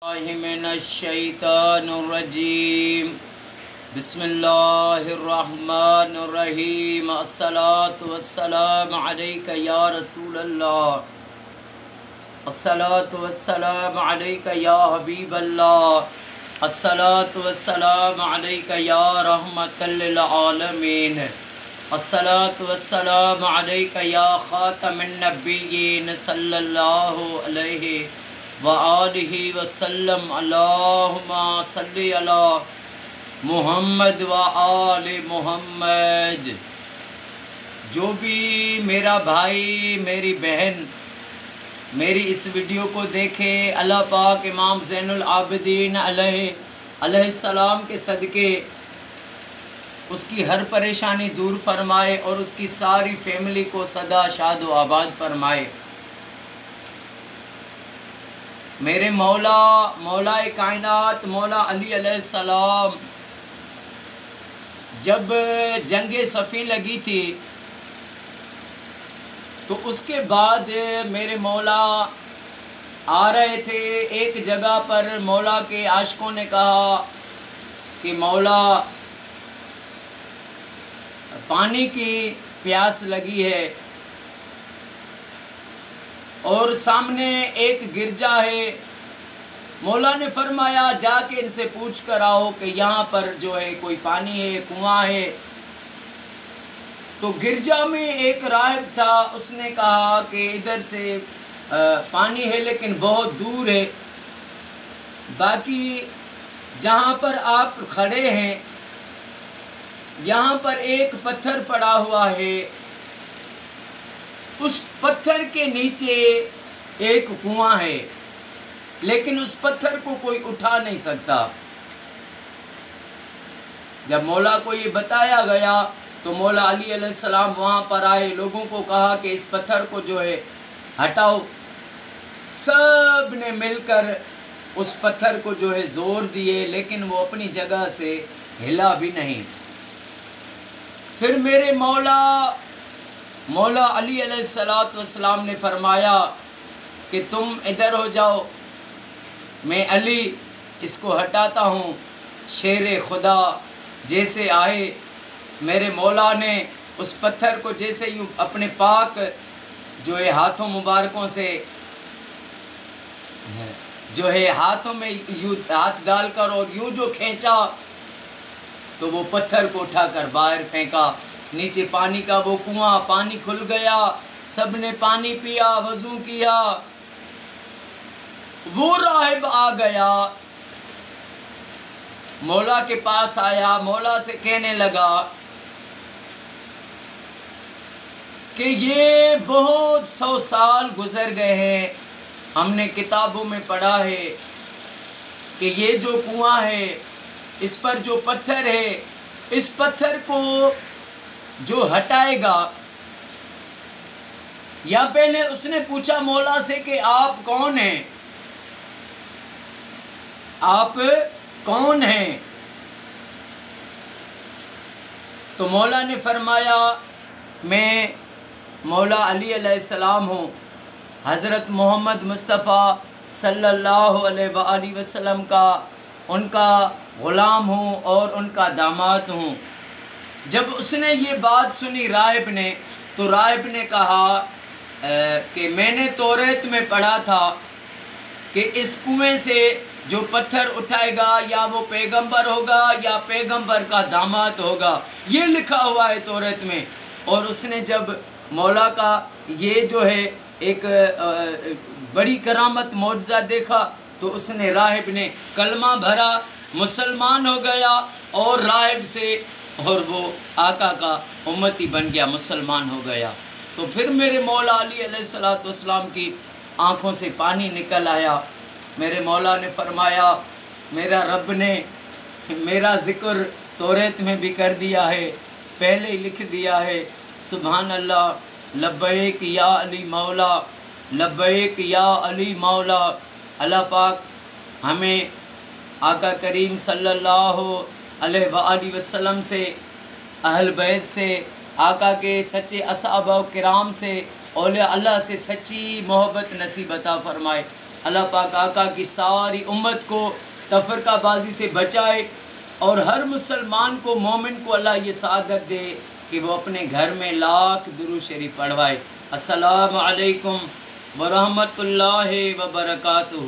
من الشیطان الرجیم بسم اللہ الرحمن الرحیم الصلاة والسلام علیک یا رسول اللہ الصلاة والسلام علیک یا حبیب اللہ الصلاة والسلام علیک یا رحمت للعالمین الصلاة والسلام علیک یا خاتم النبیین صلی اللہ علیہ وآلہ وسلم اللہم صلی علی محمد وآل محمد۔ جو بھی میرا بھائی میری بہن میری اس ویڈیو کو دیکھے، اللہ پاک امام زین العابدین علیہ السلام کے صدقے اس کی ہر پریشانی دور فرمائے اور اس کی ساری فیملی کو سدا شاد و آباد فرمائے۔ میرے مولا کائنات مولا علی علیہ السلام جب جنگ صفین لگی تھی تو اس کے بعد میرے مولا آ رہے تھے ایک جگہ پر، مولا کے عاشقوں نے کہا کہ مولا پانی کی پیاس لگی ہے اور سامنے ایک گرجا ہے۔ مولا نے فرمایا جا کے ان سے پوچھ کر آؤ کہ یہاں پر جو ہے کوئی پانی ہے، کنواں ہے۔ تو گرجا میں ایک راہب تھا، اس نے کہا کہ ادھر سے پانی ہے لیکن بہت دور ہے، باقی جہاں پر آپ کھڑے ہیں یہاں پر ایک پتھر پڑا ہوا ہے، اس پتھر کے نیچے ایک کنواں ہے لیکن اس پتھر کو کوئی اٹھا نہیں سکتا۔ جب مولا کو یہ بتایا گیا تو مولا علی علیہ السلام وہاں پر آئے، لوگوں کو کہا کہ اس پتھر کو جو ہے ہٹاؤ۔ سب نے مل کر اس پتھر کو جو ہے زور دیے لیکن وہ اپنی جگہ سے ہلا بھی نہیں۔ پھر میرے مولا علی علیہ السلام نے فرمایا کہ تم ادھر ہو جاؤ، میں علی اس کو ہٹاتا ہوں۔ شیر خدا جیسے آئے، میرے مولا نے اس پتھر کو جیسے یوں اپنے پاک جو ہے ہاتھوں مبارکوں سے جو ہے ہاتھوں میں یوں ہاتھ ڈال کر اور یوں جو کھینچا تو وہ پتھر کو اٹھا کر باہر پھینکا، نیچے پانی کا وہ کنواں، پانی کھل گیا، سب نے پانی پیا، وضو کیا۔ وہ راہب آ گیا، مولا کے پاس آیا، مولا سے کہنے لگا کہ یہ بہت 100 سال گزر گئے ہیں، ہم نے کتابوں میں پڑھا ہے کہ یہ جو کنواں ہے اس پر جو پتھر ہے، اس پتھر کو جو ہٹائے گا، یا پہلے اس نے پوچھا مولا سے کہ آپ کون ہیں، آپ کون ہیں؟ تو مولا نے فرمایا میں مولا علی علیہ السلام ہوں، حضرت محمد مصطفیٰ صلی اللہ علیہ وآلہ وسلم کا ان کا غلام ہوں اور ان کا داماد ہوں۔ جب اس نے یہ بات سنی راہب نے، تو راہب نے کہا کہ میں نے توریت میں پڑھا تھا کہ اس کنویں سے جو پتھر اٹھائے گا یا وہ پیغمبر ہوگا یا پیغمبر کا داماد ہوگا، یہ لکھا ہوا ہے توریت میں۔ اور اس نے جب مولا کا یہ جو ہے ایک بڑی کرامت معجزہ دیکھا تو اس نے راہب نے کلمہ بھرا، مسلمان ہو گیا اور راہب سے اور وہ آقا کا امتی بن گیا، مسلمان ہو گیا۔ تو پھر میرے مولا علی علیہ السلام کی آنکھوں سے پانی نکل آیا۔ میرے مولا نے فرمایا میرا رب نے میرا ذکر توریت میں بھی کر دیا ہے، پہلے ہی لکھ دیا ہے، سبحان اللہ، لبیک یا علی مولا، لبیک یا علی مولا۔ اللہ پاک ہمیں آقا کریم صلی اللہ علیہ وآلہ وسلم سے، اہل بیت سے، آقا کے سچے اصحابہ کرام سے، اولیاء اللہ سے سچی محبت نصیب عطا فرمائے۔ اللہ پاک آقا کی ساری امت کو تفرقہ بازی سے بچائے، اور ہر مسلمان کو، مومن کو اللہ یہ سعادت دے کہ وہ اپنے گھر میں لاکھ درود شریف پڑھوائے۔ السلام علیکم ورحمۃ اللہ وبرکاتہ۔